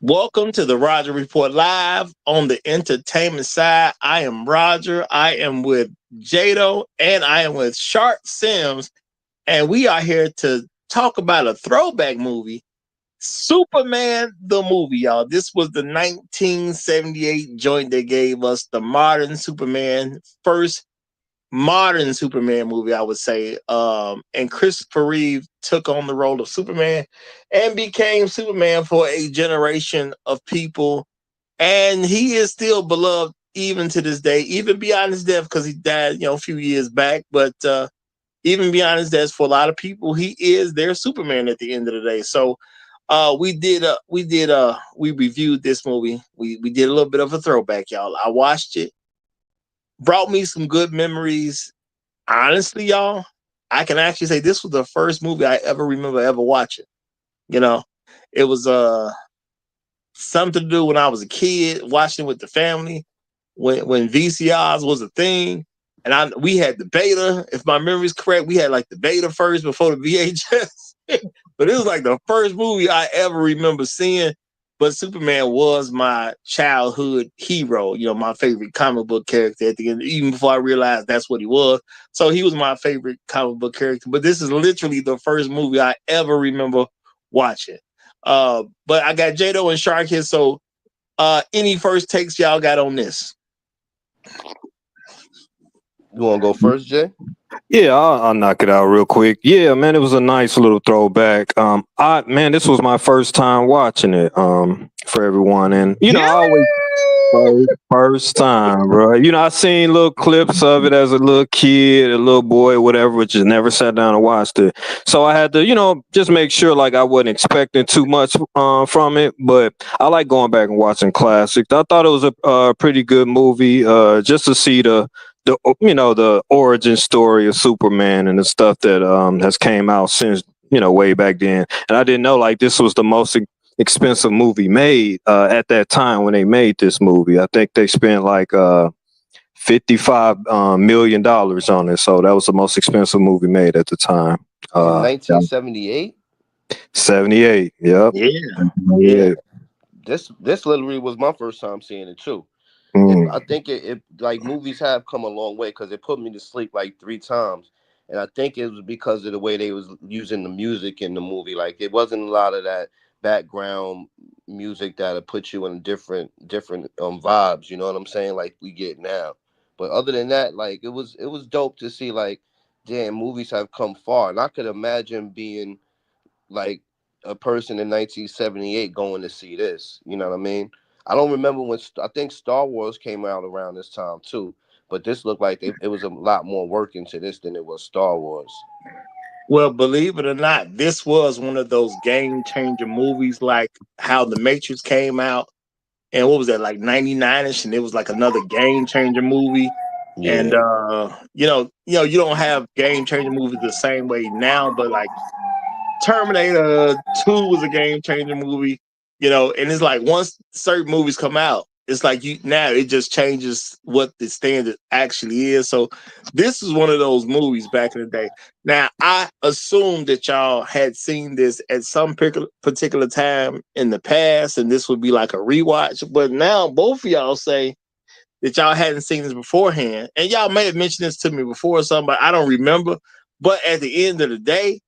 Welcome to the Roger Report Live on the entertainment side. I am Roger. I am with Jado and I am with Shark Sims. And we are here to talk about a throwback movie, Superman the movie, y'all. This was the 1978 joint that gave us the modern Superman, first modern Superman movie, I would say. And Christopher Reeve took on the role of Superman and became Superman for a generation of people. And he is still beloved even to this day, even beyond his death, because he died, a few years back. But even beyond his death, for a lot of people, he is their Superman at the end of the day. So we reviewed this movie. We did a little bit of a throwback, y'all. I watched it, brought me some good memories. Honestly, y'all, I can actually say this was the first movie I ever remember ever watching. You know, it was something to do when I was a kid, watching with the family when VCRs was a thing. And we had the beta. If my memory is correct, we had like the beta first before the VHS. But it was like the first movie I ever remember seeing. But Superman was my childhood hero, my favorite comic book character at the end, even before I realized that's what he was. So he was my favorite comic book character. But this is literally the first movie I ever remember watching. But I got Jado and Shark here. So any first takes y'all got on this? You want to go first, Jay? Yeah, I'll knock it out real quick. Yeah, man, it was a nice little throwback. This was my first time watching it. For everyone, and I always first time, bro. I seen little clips of it as a little kid, a little boy, whatever, but just never sat down and watched it. So I had to, just make sure like I wasn't expecting too much from it. But I like going back and watching classics. I thought it was a pretty good movie. Just to see the origin story of Superman and the stuff that has came out since way back then. And I didn't know like this was the most expensive movie made at that time when they made this movie. I think they spent like $55 million on it, so that was the most expensive movie made at the time. In 1978. 78. Yep. Yeah. This literally was my first time seeing it too. I think it like movies have come a long way because it put me to sleep like 3 times, and I think it was because of the way they was using the music in the movie. Like it wasn't a lot of that background music that'll put you in different vibes. You know what I'm saying? Like we get now. But other than that, like it was dope to see like, damn, movies have come far, and I could imagine being like a person in 1978 going to see this. You know what I mean? I don't remember when I think Star Wars came out around this time too, but this looked like it was a lot more work into this than it was Star Wars. Well, believe it or not, this was one of those game changer movies, like how The Matrix came out, and what was that, like 99ish, and it was like another game changer movie. And Yeah, you don't have game changer movies the same way now, but like Terminator 2 was a game changer movie, and it's like once certain movies come out, it's like now it just changes what the standard actually is. So this is one of those movies back in the day. Now I assume that y'all had seen this at some particular time in the past, and this would be like a rewatch. But now both of y'all say that y'all hadn't seen this beforehand, and y'all may have mentioned this to me before or something, but I don't remember. But at the end of the day,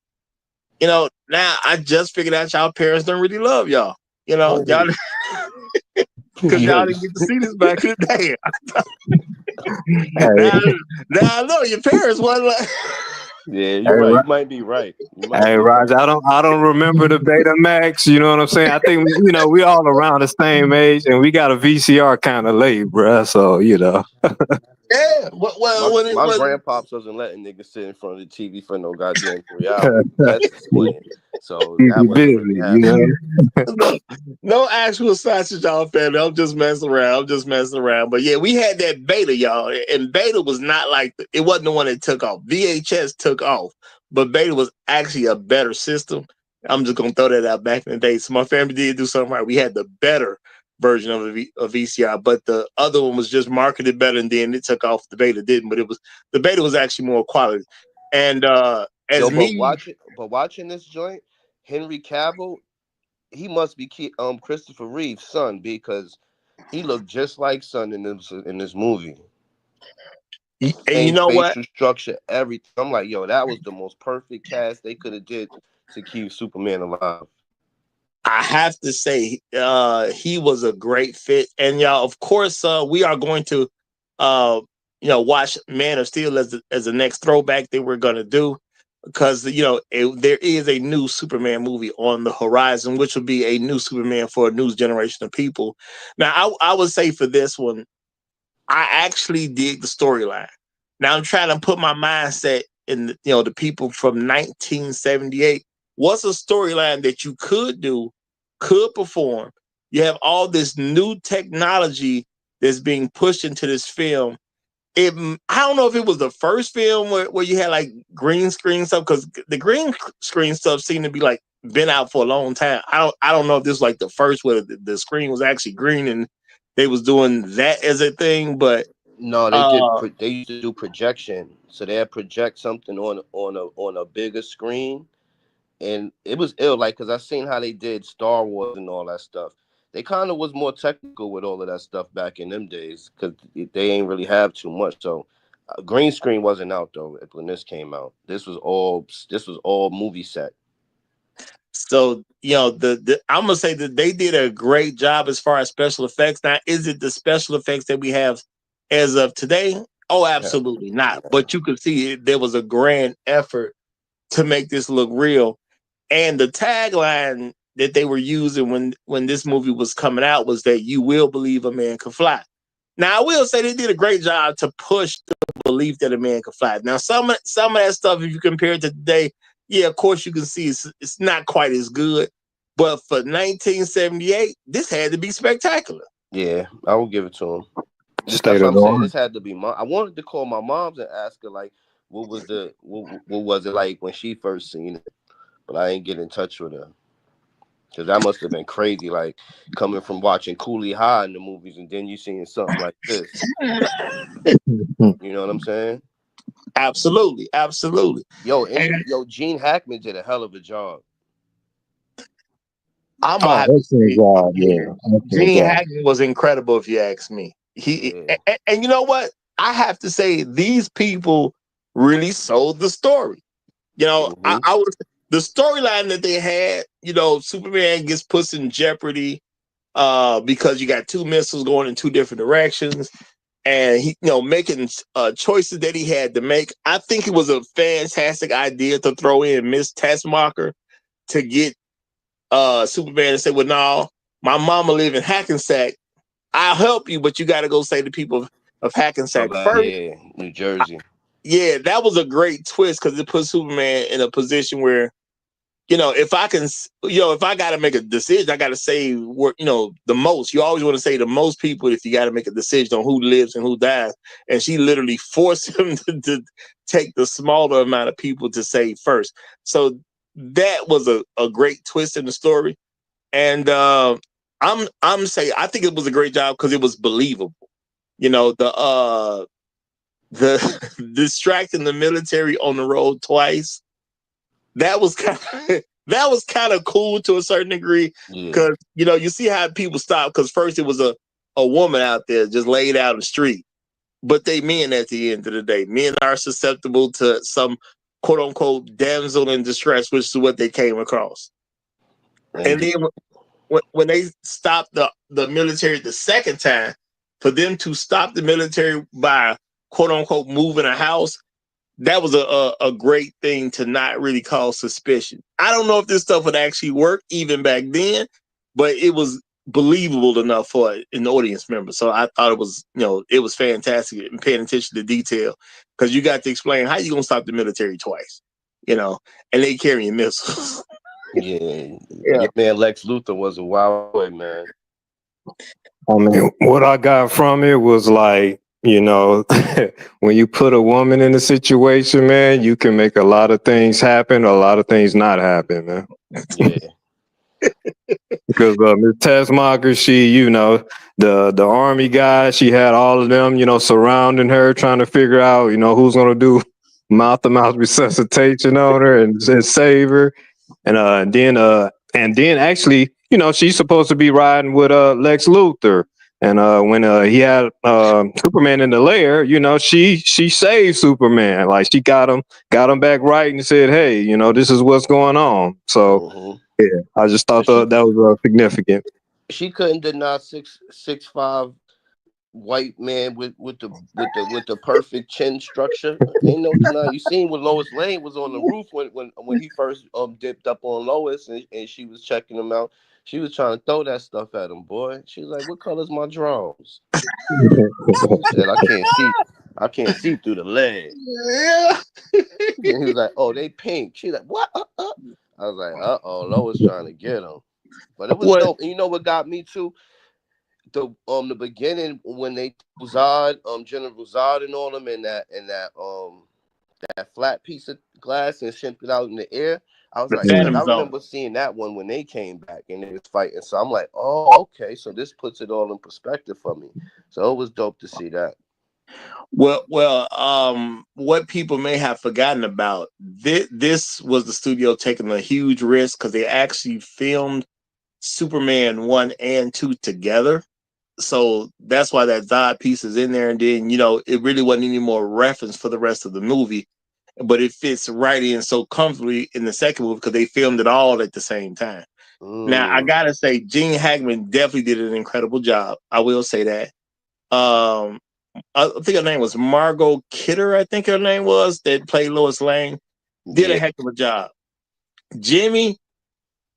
now I just figured out y'all parents don't really love y'all. Y'all because y'all didn't get to see this back in the day. now, now I know your parents wasn't like. yeah, you're right. You might be right. Hey, Roger, I don't remember the Betamax. You know what I'm saying? I think we all around the same age, and we got a VCR kind of late, bruh. So Yeah, when it My was. grandpops wasn't letting niggas sit in front of the TV for no goddamn 3 hours. That's just playing. So that wasn't really happening. No actual sausage, y'all, family. I'm just messing around. But yeah, we had that beta, y'all, and beta was not like it wasn't the one that took off. VHS took off, but beta was actually a better system. I'm just gonna throw that out back in the day. So my family did do something right. We had the better version of a VCR, but the other one was just marketed better, and then it took off. The beta didn't, but the beta was actually more quality. And Yo, but watching this joint, Henry Cavill, he must be Christopher Reeve's son because he looked just like Son in this movie. And you Same know what? facial structure, everything. I'm like, yo, that was the most perfect cast they could have did to keep Superman alive. I have to say, he was a great fit. And y'all, of course, we are going to, watch Man of Steel as the next throwback that we're going to do, because there is a new Superman movie on the horizon, which will be a new Superman for a new generation of people. Now, I would say for this one, I actually dig the storyline. Now I'm trying to put my mindset in, the people from 1978. What's a storyline that you could do, could perform? You have all this new technology that's being pushed into this film. I don't know if it was the first film where you had like green screen stuff, because the green screen stuff seemed to be like been out for a long time. I don't know if this was like the first where the screen was actually green and they was doing that as a thing, but No, they did. uh They used to do projection, so they'd project something on a bigger screen, and it was ill. Like, cause I seen how they did Star Wars and all that stuff. They kind of was more technical with all of that stuff back in them days, cause they ain't really have too much. So, green screen wasn't out though when this came out. This was all movie set. so I'm gonna say that they did a great job as far as special effects. Now, is it the special effects that we have as of today? Oh, Yeah. absolutely not. But you could see there was a grand effort to make this look real. And the tagline that they were using when this movie was coming out was that you will believe a man can fly. Now, I will say they did a great job to push the belief that a man can fly. Now, some of that stuff, if you compare it to today, yeah, of course you can see it's not quite as good. But for 1978, this had to be spectacular. Yeah, I will give it to him. State That's what of I'm the saying. art. This had to be I wanted to call my mom's and ask her like, what was it like when she first seen it, but I ain't get in touch with her because that must have been crazy. Like coming from watching Cooley High in the movies and then you seeing something like this. You know what I'm saying? Absolutely, absolutely. And Gene Hackman did a hell of a job. I'm gonna Oh, have to excellent say, job. yeah, Yeah, excellent Gene job. Hackman was incredible, if you ask me. Yeah. And you know what? I have to say, these people really sold the story. Mm-hmm. I was the storyline that they had. Superman gets put in jeopardy because you got two missiles going in two different directions, and he, making choices that he had to make. I think it was a fantastic idea to throw in Miss Tessmacher to get Superman and say, "Well, no, my mama live in Hackensack. I'll help you, but you got to go say to people of Hackensack first." Yeah, New Jersey. Yeah, that was a great twist because it put Superman in a position where, if I can, if I got to make a decision, I got to say where, the most. You always want to say the most people if you got to make a decision on who lives and who dies. And she literally forced him to take the smaller amount of people to save first. So that was a great twist in the story. And I'm saying I think it was a great job because it was believable. The distracting the military on the road twice. That was kind of cool to a certain degree Yeah. because you see how people stop because first it was a woman out there just laid out in the street, but they men at the end of the day. Men are susceptible to some quote unquote damsel in distress, which is what they came across. And Indeed. then when they stopped the military the second time, for them to stop the military by quote unquote moving a house, that was a great thing to not really cause suspicion. I don't know if this stuff would actually work even back then, but it was believable enough for an audience member. So I thought it was fantastic and paying attention to detail because you got to explain how you gonna stop the military twice, and they carrying missiles. Yeah. Yeah. Your man Lex Luthor was a wild boy, man. I mean, what I got from it was like, when you put a woman in a situation, man, you can make a lot of things happen, a lot of things not happen, man. Yeah. Because Miss Tessmacher, she, the army guy, she had all of them, surrounding her, trying to figure out, who's gonna do mouth-to-mouth resuscitation on her and save her, and then actually she's supposed to be riding with Lex Luthor. And when he had Superman in the lair, she saved Superman. Like she got him back right and said, "Hey, this is what's going on." So yeah, I just thought that was significant. She couldn't deny 6'5" white man with the perfect chin structure. Ain't no denying. You seen when Lois Lane was on the roof when he first dipped up on Lois and she was checking him out. She was trying to throw that stuff at him, boy. She was like, "What color's my drawers?" He said, I can't see through the leg." Yeah. And he was like, "Oh, they pink." She's like, "What?" I was like, "Uh-oh, Lois trying to get him." But it was dope. And you know what got me too? The beginning when they General Zod and all them in that flat piece of glass and sent it out in the air. I was like, I remember seeing that one when they came back and they was fighting. So I'm like, oh, okay. So this puts it all in perspective for me. So it was dope to see that. Well, what people may have forgotten about, this was the studio taking a huge risk because they actually filmed Superman 1 and 2 together. So that's why that Zod piece is in there. And then, it really wasn't any more reference for the rest of the movie, but it fits right in so comfortably in the second movie because they filmed it all at the same time. Now, I got to say, Gene Hackman definitely did an incredible job. I will say that. I think her name was Margot Kidder, I think her name was, that played Lois Lane. Did a heck of a job. Jimmy,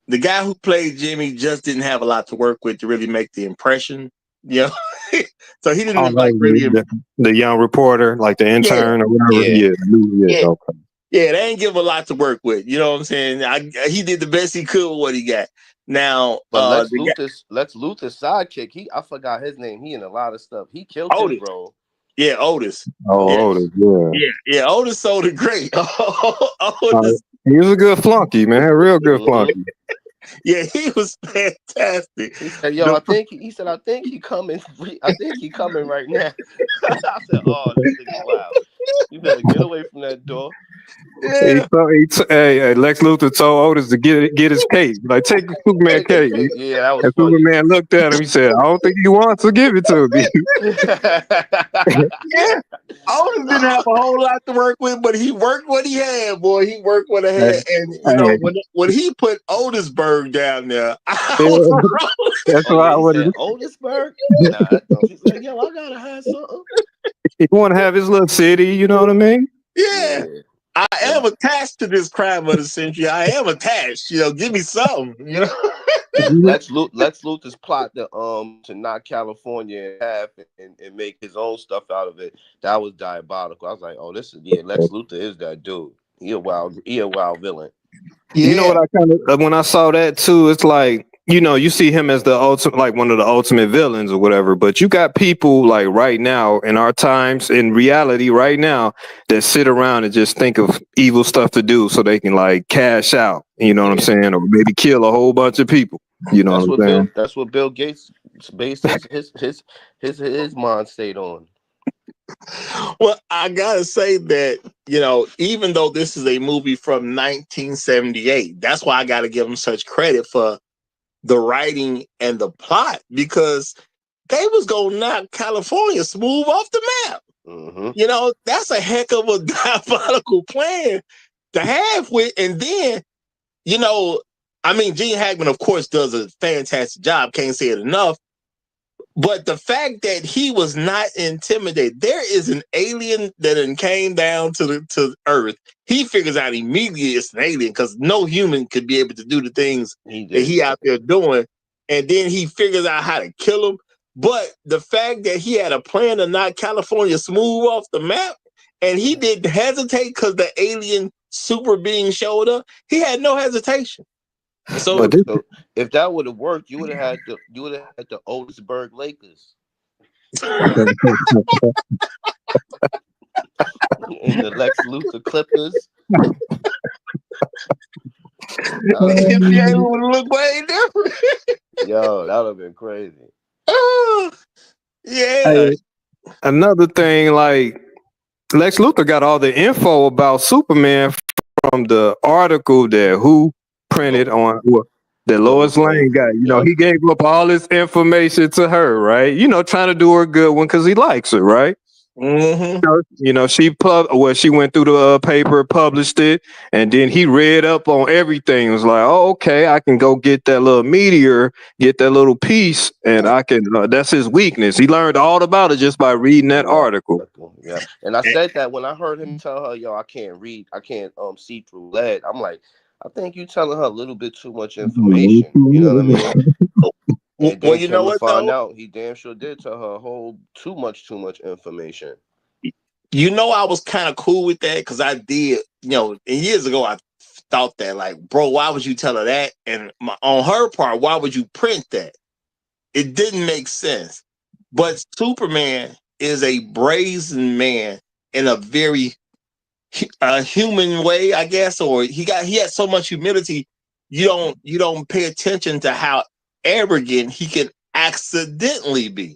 the guy who played Jimmy, just didn't have a lot to work with to really make the impression. So he didn't really the young reporter, like the intern or whatever. Okay. Yeah, they ain't give a lot to work with. You know what I'm saying? He did the best he could with what he got. Now, but Lex Luthor's sidekick, I forgot his name. He in a lot of stuff. He killed his role. Yeah, Otis. Otis. Yeah. Otis sold it great. Otis. He was a good flunky, man. Real good flunky. Yeah, he was fantastic. He said, "Yo, I think he coming. I think he coming right now." I said, "Oh, this nigga wild. You better get away from that door." Yeah. Hey, Lex Luthor told Otis to get his cake. Like, take the Superman cake. Yeah, that was and funny. Superman looked at him. He said, "I don't think he wants to give it to me." Yeah, Otis didn't have a whole lot to work with, but he worked what he had, boy. He worked what he had, and when he put Otisburg down there, I was wrong. That's why I would have Otisburg. Nah, he said, "Yo, I gotta have something." He want to have his little city, you know what I mean? Yeah. I am attached to this crime of the century. I am attached. Give me something. Lex Luthor's plot to knock California in half and make his own stuff out of it. That was diabolical. I was like, oh, Lex Luthor is that dude. He a wild villain. Yeah. You know what I kind of when I saw that too, it's like, you see him as the ultimate, like one of the ultimate villains or whatever, but you got people like right now in our times, in reality right now, that sit around and just think of evil stuff to do so they can like cash out, you know what I'm saying? Or maybe kill a whole bunch of people. You know what I'm saying? That's what Bill Gates based his mind state on. Well, I gotta say that, even though this is a movie from 1978, that's why I gotta give him such credit for the writing and the plot, because they was gonna knock California smooth off the map. Mm-hmm. That's a heck of a diabolical plan to have with, and then, Gene Hackman, of course, does a fantastic job. Can't say it enough. But the fact that he was not intimidated, there is an alien that came down to Earth. He figures out immediately it's an alien because no human could be able to do the things that he out there doing. And then he figures out how to kill him. But the fact that he had a plan to knock California smooth off the map, and he didn't hesitate because the alien super being showed up, he had no hesitation. So if that would have worked, you would have had the Otisburg Lakers and the Lex Luthor Clippers. NBA would look way different. Yo, that would have been crazy. Yeah. Hey, another thing, like Lex Luthor got all the info about Superman from the article that Who printed on. that Lois Lane got. You know, he gave up all his information to her, right? You know, trying to do her a good one because he likes her, right? Mm-hmm. You know, she went through the paper, published it, and then he read up on everything. It was like, oh, okay, I can go get that little meteor, get that little piece, and I can. That's his weakness. He learned all about it just by reading that article. Yeah, and I said that when I heard him tell her, "Yo, I can't read, I can't see through lead." I'm like, I think you telling her a little bit too much information. You know what I mean? And then You know what find though? out, he damn sure did tell her a whole too much information. You know, I was kind of cool with that because I did, you know, and years ago I thought that, like, bro, why would you tell her that? And on her part, why would you print that? It didn't make sense. But Superman is a brazen man in a very human way, I guess, or he had so much humility. You don't pay attention to how arrogant he can accidentally be.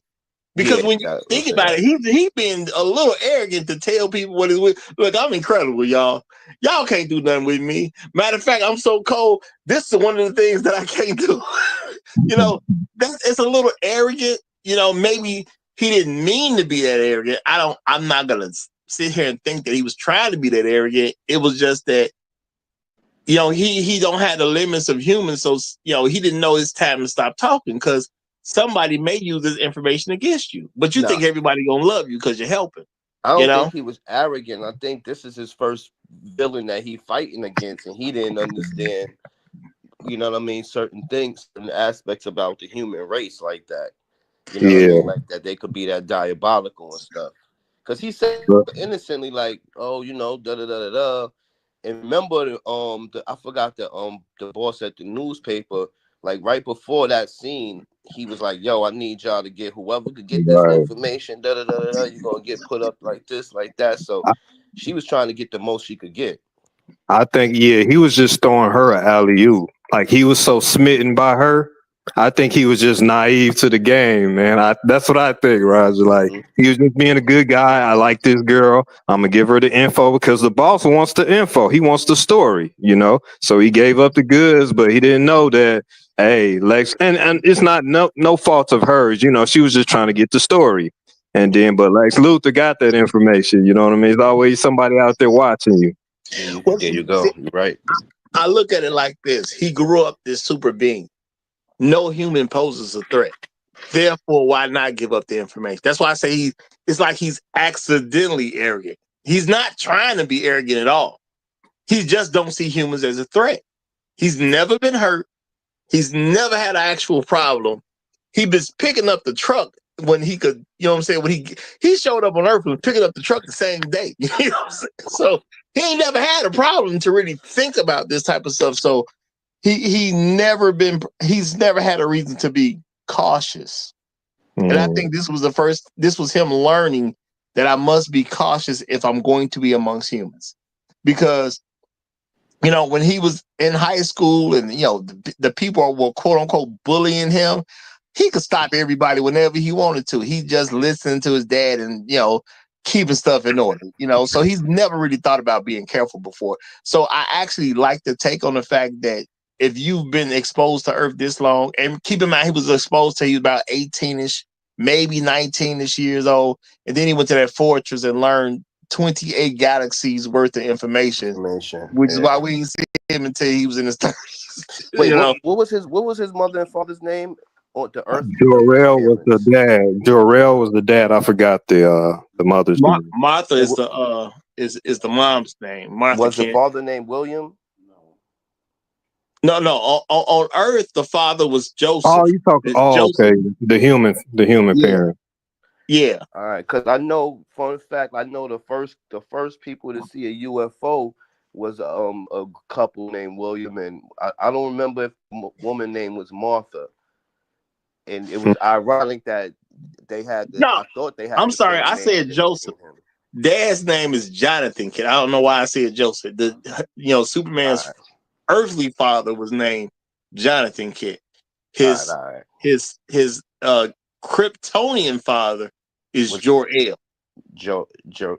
Because when you think about it, he been a little arrogant to tell people what he's with. Look, I'm incredible, y'all. Y'all can't do nothing with me. Matter of fact, I'm so cold. This is one of the things that I can't do. You know, it's a little arrogant. You know, maybe he didn't mean to be that arrogant. I'm not gonna sit here and think that he was trying to be that arrogant. It was just that, you know, he don't have the limits of humans, so you know, he didn't know it's time to stop talking because somebody may use this information against you, but you think everybody gonna love you because you're helping. I don't think he was arrogant. I think this is his first villain that he fighting against, and he didn't understand, you know what I mean, certain things, certain aspects about the human race like that. You know what I mean? Like that they could be that diabolical and stuff. Because he said innocently, like, oh, you know, da da da da da. And remember, I forgot the boss at the newspaper. Like right before that scene, he was like, "Yo, I need y'all to get whoever could get this information. Da da da da da. You're gonna get put up like this, like that." So she was trying to get the most she could get. I think, he was just throwing her an alley-oop. Like he was so smitten by her. I think he was just naive to the game, man. That's what I think, Roger. Like he was just being a good guy. I like this girl. I'm gonna give her the info because the boss wants the info. He wants the story, you know. So he gave up the goods, but he didn't know that. Hey, Lex, and it's not no fault of hers. You know, she was just trying to get the story. And then, but Lex Luthor got that information. You know what I mean? There's always somebody out there watching you. Well, there you go. You're right. I look at it like this: he grew up this super being. No human poses a threat. Therefore, why not give up the information? That's why I say it's like he's accidentally arrogant. He's not trying to be arrogant at all. He just don't see humans as a threat. He's never been hurt. He's never had an actual problem. He was picking up the truck when he could, you know what I'm saying? When he showed up on Earth and was picking up the truck the same day. You know what I'm saying? So he ain't never had a problem to really think about this type of stuff. So he's never had a reason to be cautious. And I think this was him learning that I must be cautious if I'm going to be amongst humans. Because, you know, when he was in high school and, you know, the people were quote unquote bullying him, he could stop everybody whenever he wanted to. He just listened to his dad and, you know, keeping stuff in order, you know. So he's never really thought about being careful before. So I actually like to take on the fact that if you've been exposed to Earth this long, and keep in mind he was exposed to, he was about 18-ish, maybe 19-ish years old, and then he went to that fortress and learned 28 galaxies worth of information. Which is why we didn't see him until he was in his 30s. Wait, what was his mother and father's name on the Earth? Jor-El was the dad. Jor-El was the dad. I forgot the mother's name. Martha is the mom's name. Martha was the father named William? No. On Earth, the father was Joseph. Oh, you talking? Oh, Joseph. Okay. The human parent. Yeah. All right, because I know, fun fact, I know the first people to see a UFO was a couple named William, and I don't remember if a woman name was Martha. And it was ironic that they had this. No, I thought they had. I'm sorry, I said Joseph. Dad's name is Jonathan Kent. I don't know why I said Joseph. Superman's earthly father was named Jonathan Kent. His Kryptonian father is Jor-El. Jor, Jor.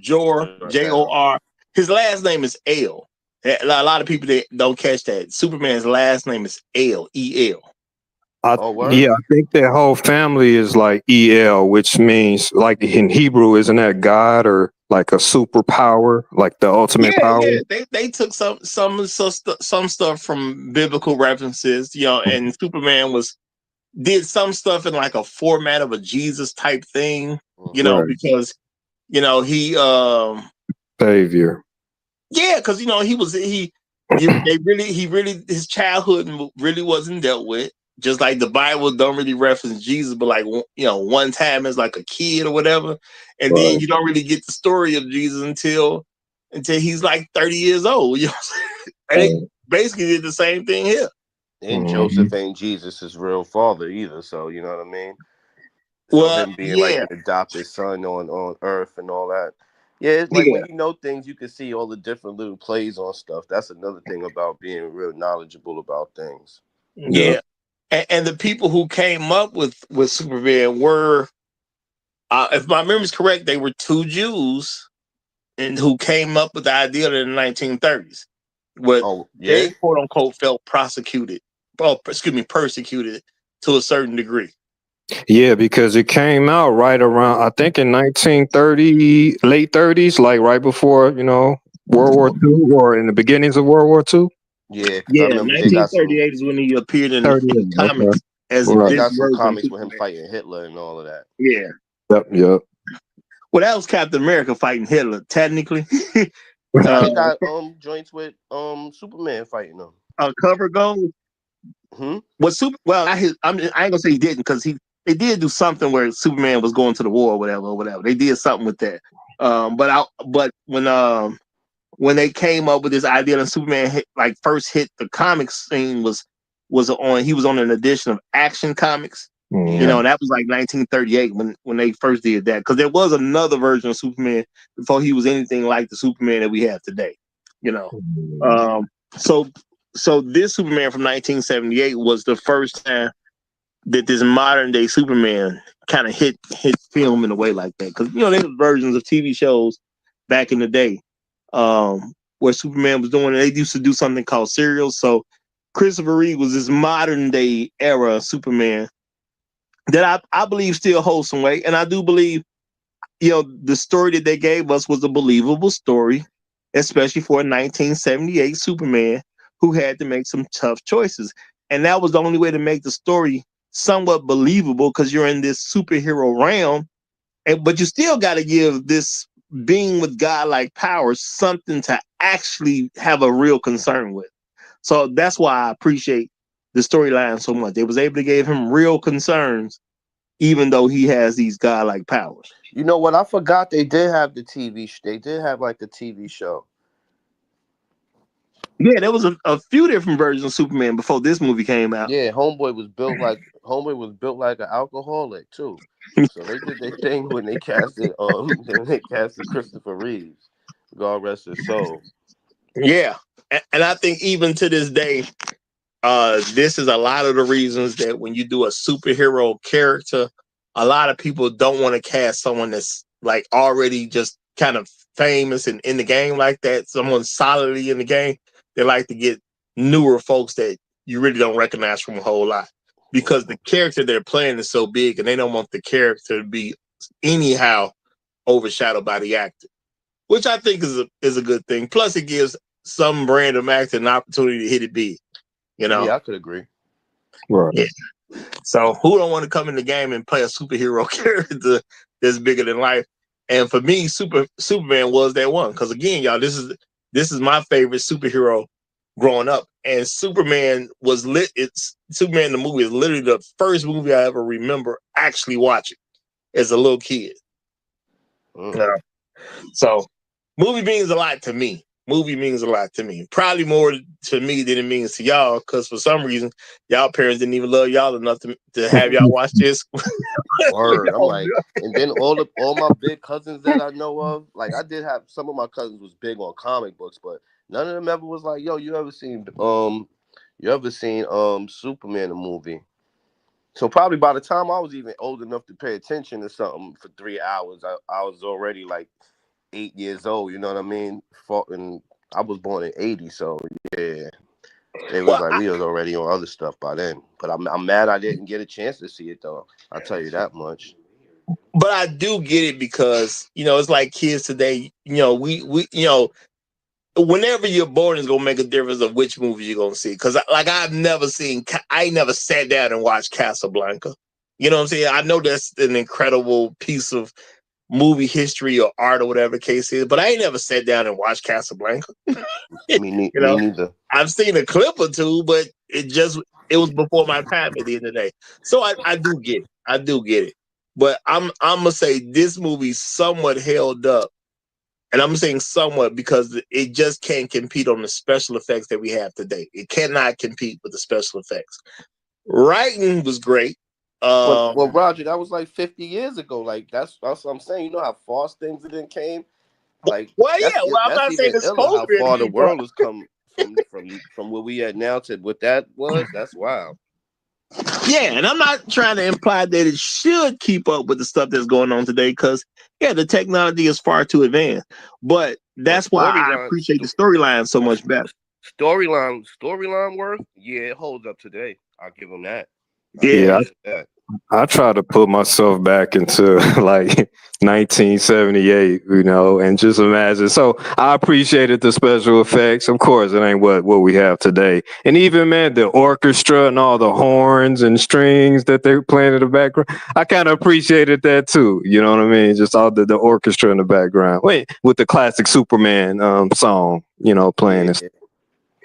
J-O-R. His last name is El. A lot of people that don't catch that. Superman's last name is L, E-L. Oh, word? Yeah, I think their whole family is like El, which means like in Hebrew, isn't that God or like a superpower, like the ultimate Yeah, power? yeah. They took some stuff from biblical references, and Superman did some stuff in like a format of a Jesus type thing, Right. because he Savior. yeah, because he really his childhood really wasn't dealt with. Just like the Bible don't really reference Jesus, but like one time as like a kid or whatever, and then Right. you don't really get the story of Jesus until he's like 30 years old. You know, and they basically did the same thing here. And Joseph ain't Jesus' real father either, so you know what I mean? So Well, him being like yeah, an adopted son on Earth and all that. Yeah, it's like yeah, when you know things, you can see all the different little plays on stuff. That's another thing about being real knowledgeable about things. yeah. And the people who came up with Superman were, if my memory is correct, they were two Jews and who came up with the idea in the 1930s. But Oh, they yeah? quote unquote felt persecuted to a certain degree. Yeah, because it came out right around, I think in 1930, late 30s, like right before, World War II or in the beginnings of World War II. Yeah, because I Yeah, remember they got some 1938 is when he appeared in 38. Okay. comics as they Right. this got some version of comics with him Superman. fighting Hitler and all of that. Yeah. Yep. Well, that was Captain America fighting Hitler, technically. Now uh, they got joints with Superman fighting them. Cover Gold. Hmm? Was Super? Well, I ain't gonna say he didn't because they did do something where Superman was going to the war or whatever. They did something with that. But when they came up with this idea that Superman first hit the comics scene he was on an edition of Action Comics. Yeah. And that was like 1938 when they first did that, because there was another version of Superman before he was anything like the Superman that we have today. You know, um, so so this Superman from 1978 was the first time that this modern day Superman kind of hit film in a way like that, because there were versions of TV shows back in the day where Superman was doing it. They used to do something called serials. So Christopher Reeve was this modern day era Superman that I believe still holds some weight. And I do believe, the story that they gave us was a believable story, especially for a 1978 Superman who had to make some tough choices. And that was the only way to make the story somewhat believable, because you're in this superhero realm, but you still got to give this being with godlike powers something to actually have a real concern with. So that's why I appreciate the storyline so much. They was able to give him real concerns, even though he has these godlike powers. You know what? I forgot they did have the TV. They did have like the TV show. Yeah, there was a few different versions of Superman before this movie came out. Yeah, Homeboy was built like an alcoholic too. So they did their thing when they casted when they casted Christopher Reeves. God rest his soul. Yeah, and I think even to this day, this is a lot of the reasons that when you do a superhero character, a lot of people don't want to cast someone that's like already just kind of famous and in the game like that, someone solidly in the game. They like to get newer folks that you really don't recognize from a whole lot, because the character they're playing is so big, and they don't want the character to be anyhow overshadowed by the actor, which I think is a good thing. Plus, it gives some random actor an opportunity to hit it big. Yeah, I could agree. Right. Yeah. So who don't want to come in the game and play a superhero character that's bigger than life? And for me, Superman was that one. Because again, y'all, this is my favorite superhero growing up. And Superman was lit. It's Superman the movie is literally the first movie I ever remember actually watching as a little kid. So movie means a lot to me. Movie means a lot to me. Probably more to me than it means to y'all, because for some reason, y'all parents didn't even love y'all enough to have y'all watch this. Word. I'm like, and then all my big cousins that I know of, like I did have some of my cousins was big on comic books, but none of them ever was like, yo, you ever seen Superman the movie? So probably by the time I was even old enough to pay attention to something for 3 hours, I was already like 8 years old. You know what I mean? I was born in '80, so yeah. It was Well, like we was already on other stuff by then. But I'm mad I didn't get a chance to see it though. I'll tell you that much. but I do get it because it's like kids today. We whenever you're born is gonna make a difference of which movie you're gonna see. Because like I never sat down and watched Casablanca. You know what I'm saying? I know that's an incredible piece of movie history or art or whatever the case is, but I ain't never sat down and watched Casablanca. Me neither. I've seen a clip or two, but it was before my time at the end of the day. So I do get it. I do get it. But I'm gonna say this movie somewhat held up. And I'm saying somewhat because it just can't compete on the special effects that we have today. It cannot compete with the special effects. Writing was great. Well, Roger, that was like 50 years ago. Like that's what I'm saying. You know how fast things then came. Like I'm that's not saying even it's iller supposed how to be far the anything, but world has come from where we at now to what that was. That's wild. yeah, and I'm not trying to imply that it should keep up with the stuff that's going on today, because the technology is far too advanced. But But that's why I appreciate the storyline so much better. Storyline worth, yeah, it holds up today. I'll give them that. I try to put myself back into like 1978, and just imagine. So I appreciated the special effects. Of course, it ain't what we have today. And even, man, the orchestra and all the horns and strings that they're playing in the background, I kind of appreciated that too. You know what I mean? Just all the orchestra in the background. Wait, with the classic Superman song, playing. Yeah.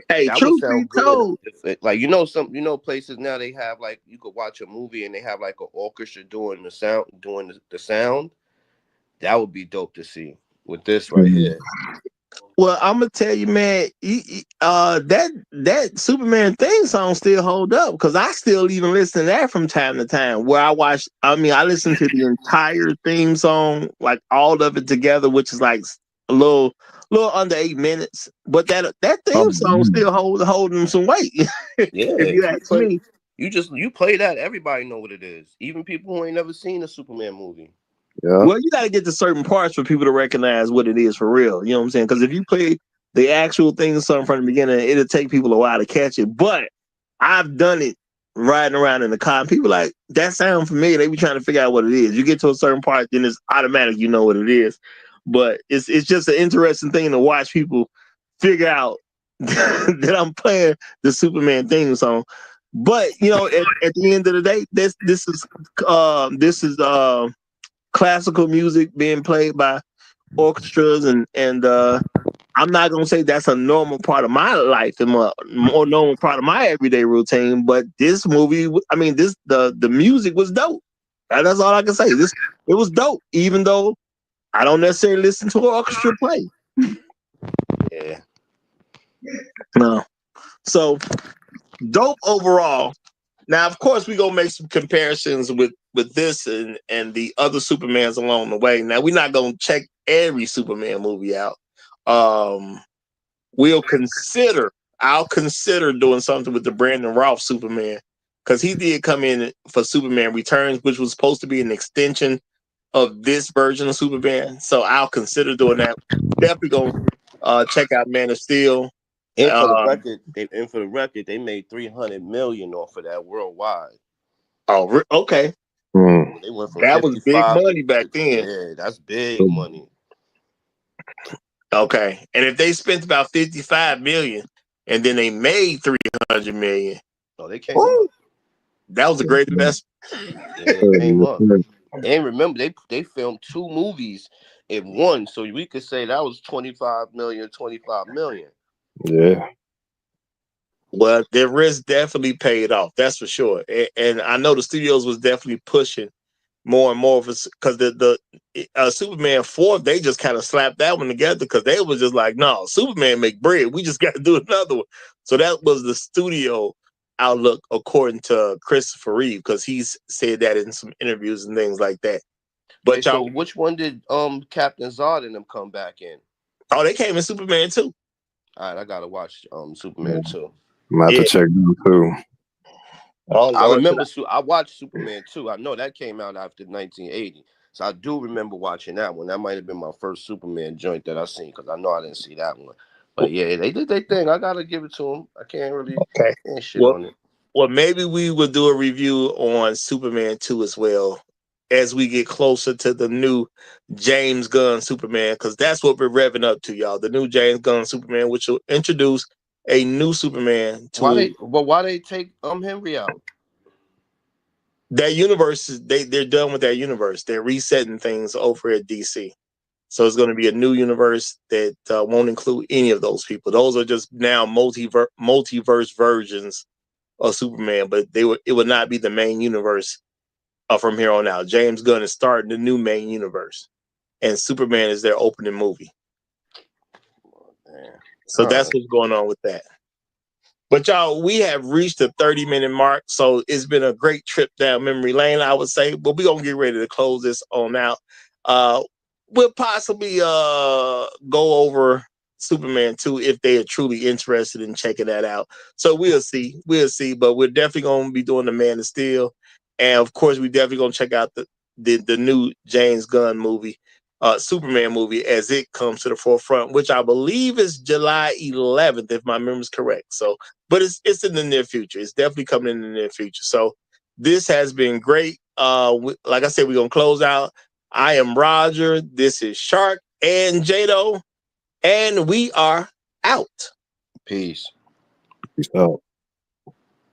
Hey, that truth would sound be told, like places now they have like you could watch a movie and they have like an orchestra doing the sound. That would be dope to see with this right here. well, I'm gonna tell you, man, that Superman theme song still hold up, because I still even listen to that from time to time. Where I listen to the entire theme song, like all of it together, which is like a little under 8 minutes. But that theme song still holding some weight. Yeah, if you ask me. You play that, everybody know what it is. Even people who ain't never seen a Superman movie. Yeah. Well, you got to get to certain parts for people to recognize what it is for real. You know what I'm saying? Because if you play the actual thing song from the beginning, it'll take people a while to catch it. But I've done it riding around in the car, and people like, that sound familiar. They be trying to figure out what it is. You get to a certain part, then it's automatic. You know what it is. But it's just an interesting thing to watch people figure out that I'm playing the Superman theme song. But at the end of the day, this is classical music being played by orchestras, and I'm not gonna say that's a normal part of my life and a more normal part of my everyday routine. But this movie, the music was dope. That's all I can say. It was dope, even though I don't necessarily listen to an orchestra play. Yeah. No. So dope overall. Now, of course, we're gonna make some comparisons with this and the other Supermans along the way. Now, we're not gonna check every Superman movie out. I'll consider doing something with the Brandon Routh Superman, because he did come in for Superman Returns, which was supposed to be an extension of this version of Superman. So I'll consider doing that. Definitely gonna check out Man of Steel. And for the record, they made $300 million off of that worldwide. Oh, okay. They went from that was big money back then. Yeah, that's big money. Okay, and if they spent about 55 million and then they made 300 million, they came up. That was a great investment. Yeah, they came up. And remember, they filmed 2 movies in one, so we could say that was 25 million. Yeah. Well, their risk definitely paid off. That's for sure. And I know the studios was definitely pushing more and more because the Superman 4, they just kind of slapped that one together, because they was just like, no, Superman make bread. We just got to do another one. So that was the studio outlook, according to Christopher Reeve, because he's said that in some interviews and things like that. But so which one did Captain Zod and them come back in? Oh, they came in Superman 2. All right, I gotta watch Superman 2. I'm about to check them too. Oh, I remember. I watched Superman 2. I know that came out after 1980, so I do remember watching that one. That might have been my first Superman joint that I seen, because I know I didn't see that one. But yeah, they did their thing. I gotta give it to them. I can't really shit on it. Well, maybe we will do a review on Superman 2 as well as we get closer to the new James Gunn Superman, because that's what we're revving up to, y'all. The new James Gunn Superman, which will introduce a new Superman to why they take Henry out? That universe. They're done with that universe. They're resetting things over at DC. So it's going to be a new universe that won't include any of those people. Those are just now multiverse versions of Superman, but it would not be the main universe from here on out. James Gunn is starting the new main universe, and Superman is their opening movie. So that's what's going on with that. But y'all, we have reached the 30-minute mark, so it's been a great trip down memory lane, I would say. But we're gonna get ready to close this on out. We'll possibly go over Superman 2 if they are truly interested in checking that out. So we'll see. But we're definitely gonna be doing the Man of Steel, and of course, we're definitely gonna check out the new James Gunn movie, Superman movie, as it comes to the forefront, which I believe is July 11th, if my memory is correct. So, but it's in the near future. It's definitely coming in the near future. So this has been great. Like I said, we're gonna close out. I am Roger. This is Shark and Jado, and we are out. Peace. Peace out.